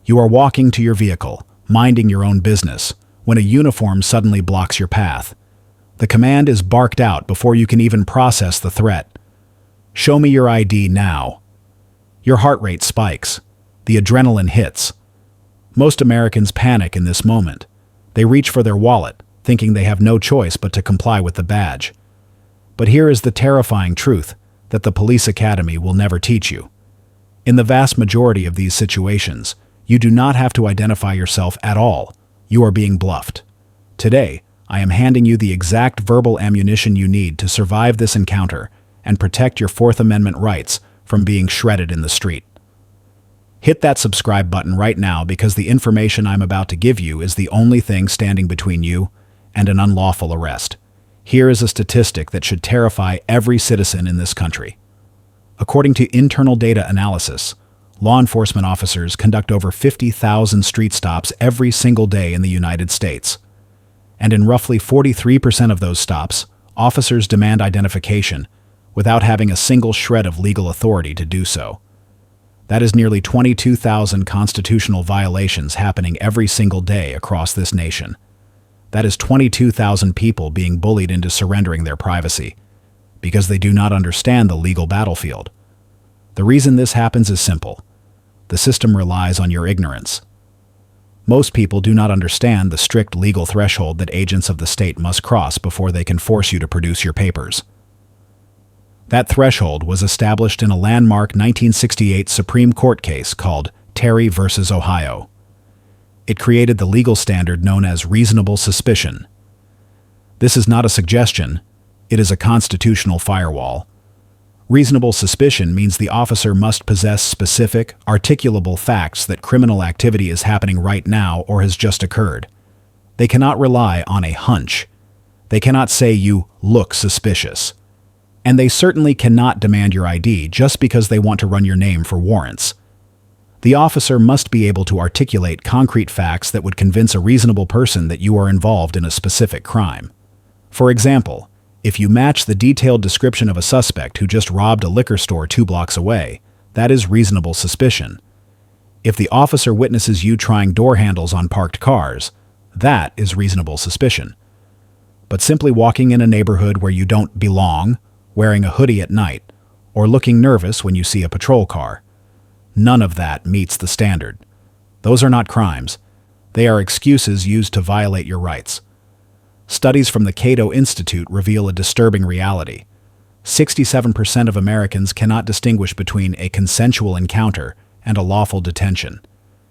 You are walking to your vehicle, minding your own business, when a uniform suddenly blocks your path. The command is barked out before you can even process the threat. "Show me your ID now." Your heart rate spikes. The adrenaline hits. Most Americans panic in this moment. They reach for their wallet, thinking they have no choice but to comply with the badge. But here is the terrifying truth that the police academy will never teach you. In the vast majority of these situations, you do not have to identify yourself at all. You are being bluffed. Today, I am handing you the exact verbal ammunition you need to survive this encounter and protect your Fourth Amendment rights from being shredded in the street. Hit that subscribe button right now because the information I'm about to give you is the only thing standing between you and an unlawful arrest. Here is a statistic that should terrify every citizen in this country. According to internal data analysis, law enforcement officers conduct over 50,000 street stops every single day in the United States. And in roughly 43% of those stops, officers demand identification without having a single shred of legal authority to do so. That is nearly 22,000 constitutional violations happening every single day across this nation. That is 22,000 people being bullied into surrendering their privacy because they do not understand the legal battlefield. The reason this happens is simple. The system relies on your ignorance. Most people do not understand the strict legal threshold that agents of the state must cross before they can force you to produce your papers. That threshold was established in a landmark 1968 Supreme Court case called Terry v. Ohio. It created the legal standard known as reasonable suspicion. This is not a suggestion, it is a constitutional firewall. Reasonable suspicion means the officer must possess specific, articulable facts that criminal activity is happening right now or has just occurred. They cannot rely on a hunch. They cannot say you look suspicious. And they certainly cannot demand your ID just because they want to run your name for warrants. The officer must be able to articulate concrete facts that would convince a reasonable person that you are involved in a specific crime. For example, if you match the detailed description of a suspect who just robbed a liquor store 2 blocks away, that is reasonable suspicion. If the officer witnesses you trying door handles on parked cars, that is reasonable suspicion. But simply walking in a neighborhood where you don't belong, wearing a hoodie at night, or looking nervous when you see a patrol car, none of that meets the standard. Those are not crimes. They are excuses used to violate your rights. Studies from the Cato Institute reveal a disturbing reality. 67% of Americans cannot distinguish between a consensual encounter and a lawful detention,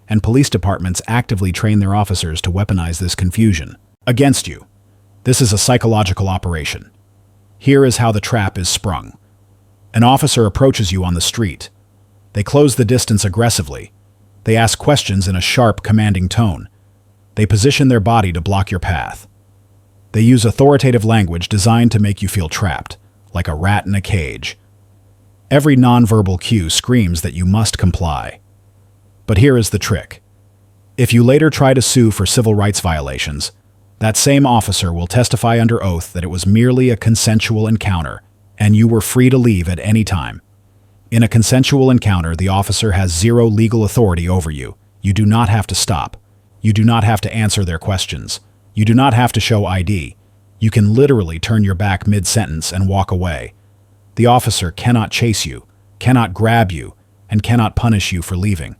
and police departments actively train their officers to weaponize this confusion against you. This is a psychological operation. Here is how the trap is sprung. An officer approaches you on the street. They close the distance aggressively. They ask questions in a sharp, commanding tone. They position their body to block your path. They use authoritative language designed to make you feel trapped, like a rat in a cage. Every nonverbal cue screams that you must comply. But here is the trick. If you later try to sue for civil rights violations, that same officer will testify under oath that it was merely a consensual encounter, and you were free to leave at any time. In a consensual encounter, the officer has zero legal authority over you. You do not have to stop. You do not have to answer their questions. You do not have to show ID. You can literally turn your back mid-sentence and walk away. The officer cannot chase you, cannot grab you, and cannot punish you for leaving.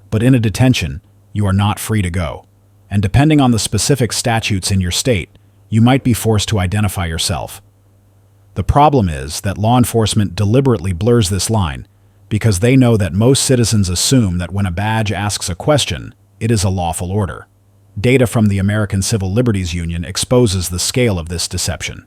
But in a detention, you are not free to go. And depending on the specific statutes in your state, you might be forced to identify yourself. The problem is that law enforcement deliberately blurs this line because they know that most citizens assume that when a badge asks a question, it is a lawful order. Data from the American Civil Liberties Union exposes the scale of this deception.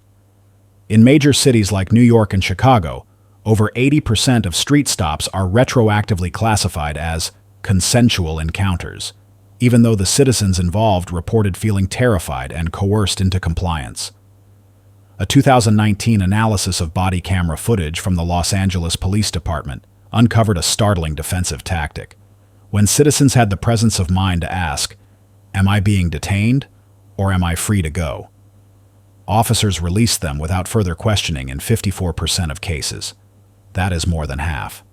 In major cities like New York and Chicago, over 80% of street stops are retroactively classified as consensual encounters, even though the citizens involved reported feeling terrified and coerced into compliance. A 2019 analysis of body camera footage from the Los Angeles Police Department uncovered a startling defensive tactic. When citizens had the presence of mind to ask, "Am I being detained, or am I free to go?" officers released them without further questioning in 54% of cases. That is more than half.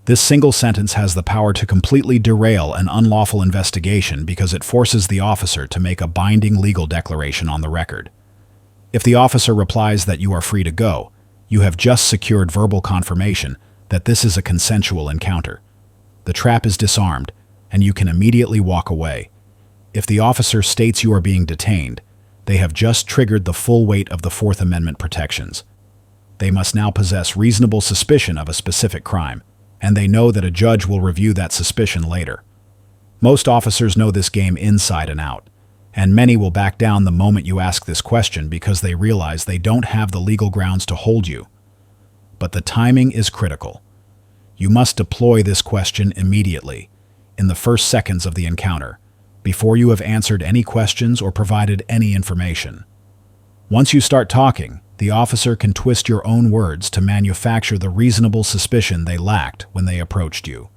This single sentence has the power to completely derail an unlawful investigation because it forces the officer to make a binding legal declaration on the record. If the officer replies that you are free to go, you have just secured verbal confirmation that this is a consensual encounter. The trap is disarmed, and you can immediately walk away. If the officer states you are being detained, they have just triggered the full weight of the Fourth Amendment protections. They must now possess reasonable suspicion of a specific crime, and they know that a judge will review that suspicion later. Most officers know this game inside and out, and many will back down the moment you ask this question because they realize they don't have the legal grounds to hold you. But the timing is critical. You must deploy this question immediately, in the first seconds of the encounter, before you have answered any questions or provided any information. Once you start talking, the officer can twist your own words to manufacture the reasonable suspicion they lacked when they approached you.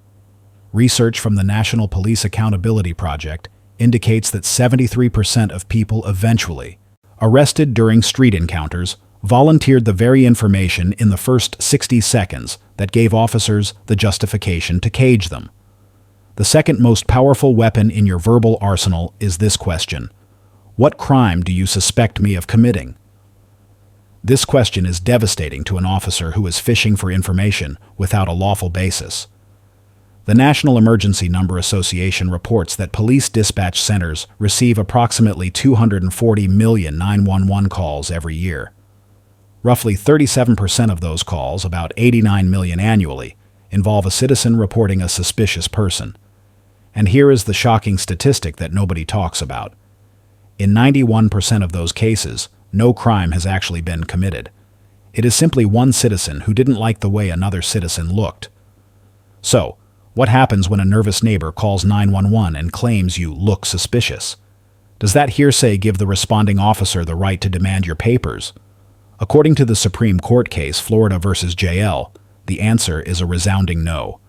Research from the National Police Accountability Project indicates that 73% of people eventually arrested during street encounters volunteered the very information in the first 60 seconds that gave officers the justification to cage them. The second most powerful weapon in your verbal arsenal is this question: what crime do you suspect me of committing? This question is devastating to an officer who is fishing for information without a lawful basis. The National Emergency Number Association reports that police dispatch centers receive approximately 240 million 911 calls every year. Roughly 37% of those calls, about 89 million annually, involve a citizen reporting a suspicious person. And here is the shocking statistic that nobody talks about. In 91% of those cases, no crime has actually been committed. It is simply one citizen who didn't like the way another citizen looked. So, what happens when a nervous neighbor calls 911 and claims you look suspicious? Does that hearsay give the responding officer the right to demand your papers? According to the Supreme Court case Florida versus JL, the answer is a resounding no.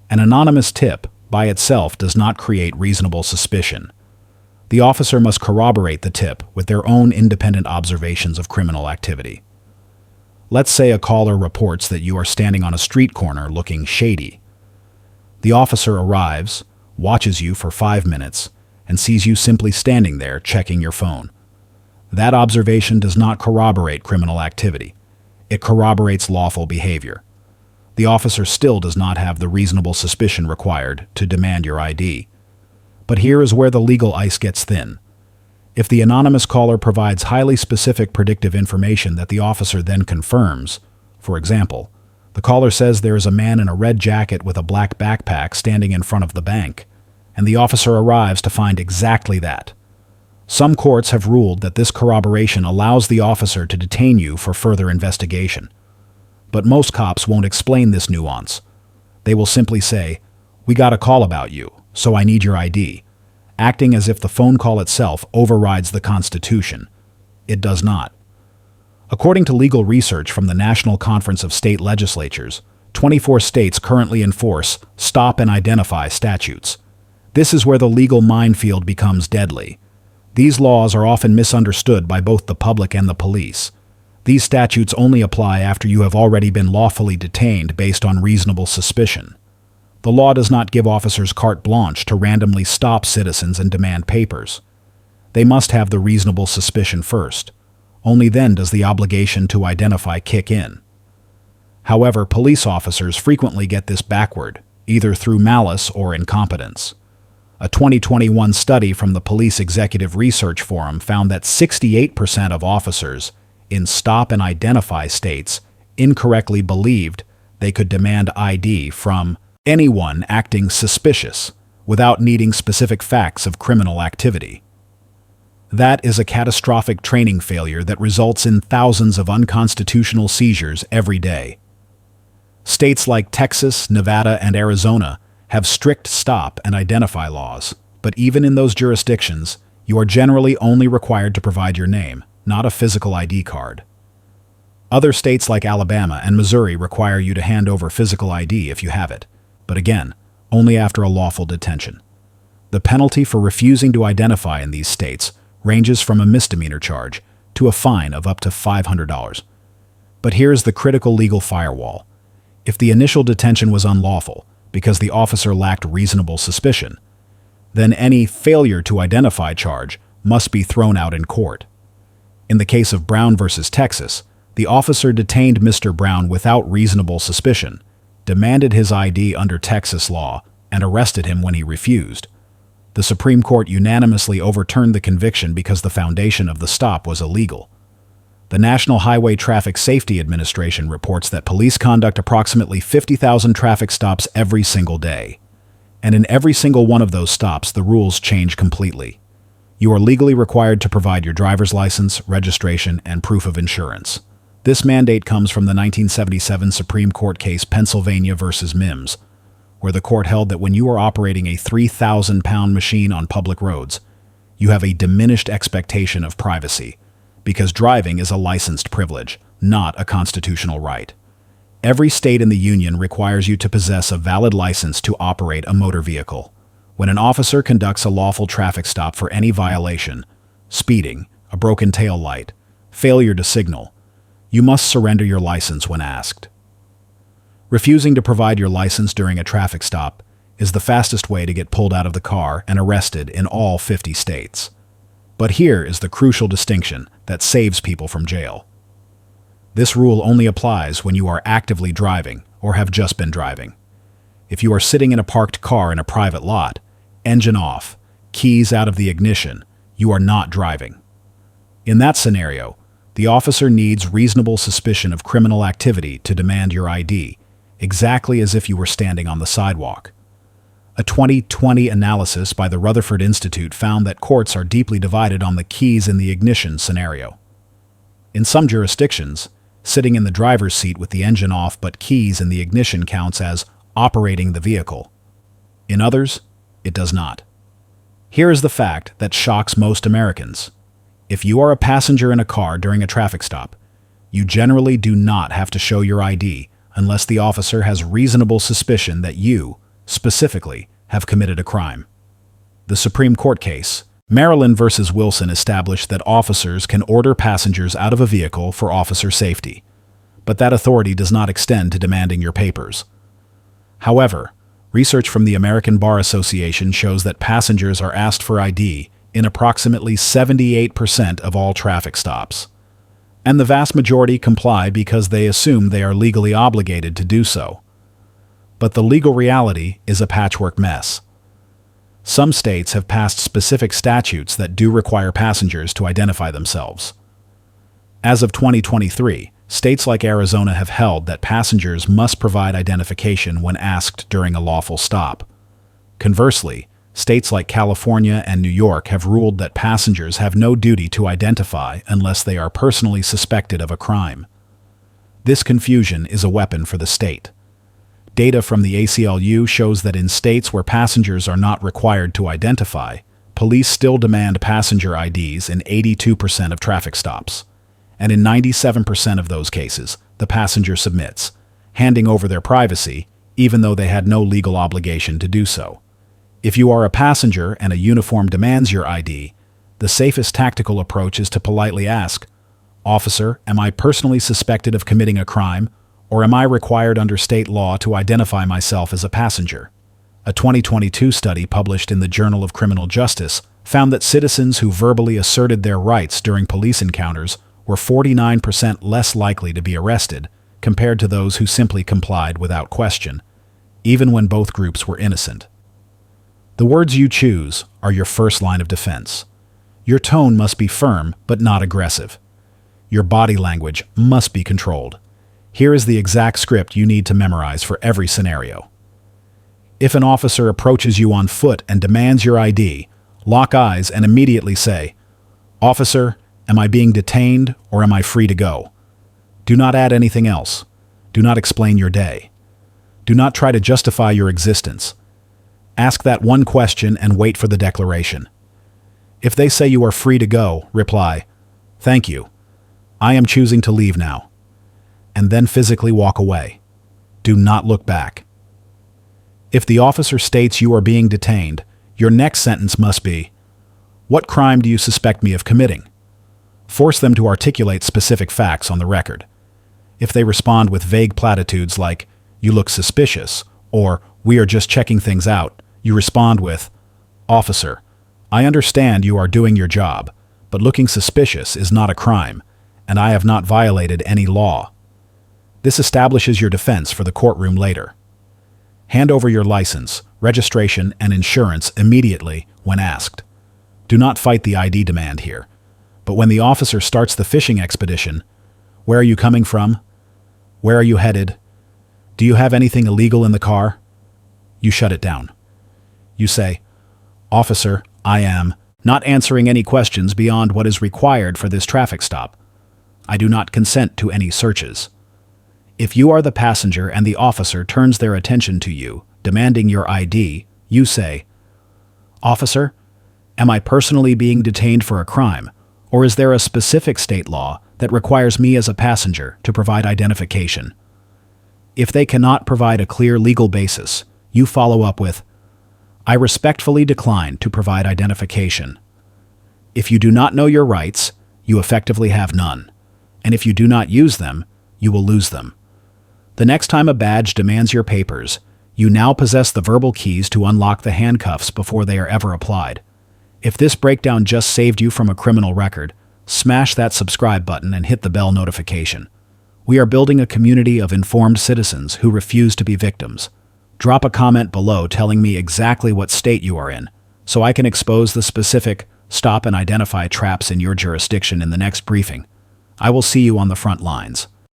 An anonymous tip, by itself, does not create reasonable suspicion. The officer must corroborate the tip with their own independent observations of criminal activity. Let's say a caller reports that you are standing on a street corner looking shady. The officer arrives, watches you for 5 minutes, and sees you simply standing there checking your phone. That observation does not corroborate criminal activity. It corroborates lawful behavior. The officer still does not have the reasonable suspicion required to demand your ID. But here is where the legal ice gets thin. If the anonymous caller provides highly specific predictive information that the officer then confirms, for example, the caller says there is a man in a red jacket with a black backpack standing in front of the bank, and the officer arrives to find exactly that. Some courts have ruled that this corroboration allows the officer to detain you for further investigation. But most cops won't explain this nuance. They will simply say, "We got a call about you, so I need your ID," acting as if the phone call itself overrides the Constitution. It does not. According to legal research from the National Conference of State Legislatures, 24 states currently enforce stop and identify statutes. This is where the legal minefield becomes deadly. These laws are often misunderstood by both the public and the police. These statutes only apply after you have already been lawfully detained based on reasonable suspicion. The law does not give officers carte blanche to randomly stop citizens and demand papers. They must have the reasonable suspicion first. Only then does the obligation to identify kick in. However, police officers frequently get this backward, either through malice or incompetence. A 2021 study from the Police Executive Research Forum found that 68% of officers in stop and identify states incorrectly believed they could demand ID from anyone acting suspicious without needing specific facts of criminal activity. That is a catastrophic training failure that results in thousands of unconstitutional seizures every day. States like Texas, Nevada, and Arizona have strict stop and identify laws, but even in those jurisdictions, you are generally only required to provide your name, not a physical ID card. Other states like Alabama and Missouri require you to hand over physical ID if you have it, but again, only after a lawful detention. The penalty for refusing to identify in these states ranges from a misdemeanor charge to a fine of up to $500. But here's the critical legal firewall. If the initial detention was unlawful because the officer lacked reasonable suspicion, then any failure to identify charge must be thrown out in court. In the case of Brown versus Texas, the officer detained Mr. Brown without reasonable suspicion, demanded his ID under Texas law, and arrested him when he refused. The Supreme Court unanimously overturned the conviction because the foundation of the stop was illegal. The National Highway Traffic Safety Administration reports that police conduct approximately 50,000 traffic stops every single day. And in every single one of those stops, the rules change completely. You are legally required to provide your driver's license, registration, and proof of insurance. This mandate comes from the 1977 Supreme Court case Pennsylvania versus Mims, where the court held that when you are operating a 3,000-pound machine on public roads, you have a diminished expectation of privacy, because driving is a licensed privilege, not a constitutional right. Every state in the Union requires you to possess a valid license to operate a motor vehicle. When an officer conducts a lawful traffic stop for any violation, speeding, a broken tail light, failure to signal, you must surrender your license when asked. Refusing to provide your license during a traffic stop is the fastest way to get pulled out of the car and arrested in all 50 states. But here is the crucial distinction that saves people from jail. This rule only applies when you are actively driving or have just been driving. If you are sitting in a parked car in a private lot, engine off, keys out of the ignition, you are not driving. In that scenario, the officer needs reasonable suspicion of criminal activity to demand your ID, exactly as if you were standing on the sidewalk. A 2020 analysis by the Rutherford Institute found that courts are deeply divided on the keys in the ignition scenario. In some jurisdictions, sitting in the driver's seat with the engine off but keys in the ignition counts as operating the vehicle. In others, it does not. Here is the fact that shocks most Americans. If you are a passenger in a car during a traffic stop, you generally do not have to show your ID unless the officer has reasonable suspicion that you, specifically, have committed a crime. The Supreme Court case, Maryland versus Wilson, established that officers can order passengers out of a vehicle for officer safety, but that authority does not extend to demanding your papers. However, research from the American Bar Association shows that passengers are asked for ID in approximately 78% of all traffic stops, and the vast majority comply because they assume they are legally obligated to do so. But the legal reality is a patchwork mess. Some states have passed specific statutes that do require passengers to identify themselves. As of 2023, states like Arizona have held that passengers must provide identification when asked during a lawful stop. Conversely, states like California and New York have ruled that passengers have no duty to identify unless they are personally suspected of a crime. This confusion is a weapon for the state. Data from the ACLU shows that in states where passengers are not required to identify, police still demand passenger IDs in 82% of traffic stops. And in 97% of those cases, the passenger submits, handing over their privacy, even though they had no legal obligation to do so. If you are a passenger and a uniform demands your ID, the safest tactical approach is to politely ask, "Officer, am I personally suspected of committing a crime, or am I required under state law to identify myself as a passenger?" A 2022 study published in the Journal of Criminal Justice found that citizens who verbally asserted their rights during police encounters were 49% less likely to be arrested compared to those who simply complied without question, even when both groups were innocent. The words you choose are your first line of defense. Your tone must be firm but not aggressive. Your body language must be controlled. Here is the exact script you need to memorize for every scenario. If an officer approaches you on foot and demands your ID, lock eyes and immediately say, "Officer, am I being detained or am I free to go?" Do not add anything else. Do not explain your day. Do not try to justify your existence. Ask that one question and wait for the declaration. If they say you are free to go, reply, "Thank you. I am choosing to leave now," and then physically walk away. Do not look back. If the officer states you are being detained, your next sentence must be, "What crime do you suspect me of committing?" Force them to articulate specific facts on the record. If they respond with vague platitudes like, You look suspicious, or we are just checking things out. You respond with, Officer, I understand you are doing your job, but looking suspicious is not a crime, and I have not violated any law. This establishes your defense for the courtroom later. Hand over your license, registration, and insurance immediately when asked. Do not fight the ID demand here. But when the officer starts the fishing expedition, where are you coming from? Where are you headed? Do you have anything illegal in the car? You shut it down. You say, Officer, I am not answering any questions beyond what is required for this traffic stop. I do not consent to any searches. If you are the passenger and the officer turns their attention to you, demanding your ID, you say, Officer, am I personally being detained for a crime, or is there a specific state law that requires me as a passenger to provide identification? If they cannot provide a clear legal basis, you follow up with, I respectfully decline to provide identification. If you do not know your rights, you effectively have none, and if you do not use them, you will lose them. The next time a badge demands your papers, you now possess the verbal keys to unlock the handcuffs before they are ever applied. If this breakdown just saved you from a criminal record, smash that subscribe button and hit the bell notification. We are building a community of informed citizens who refuse to be victims. Drop a comment below telling me exactly what state you are in, so I can expose the specific stop and identify traps in your jurisdiction in the next briefing. I will see you on the front lines.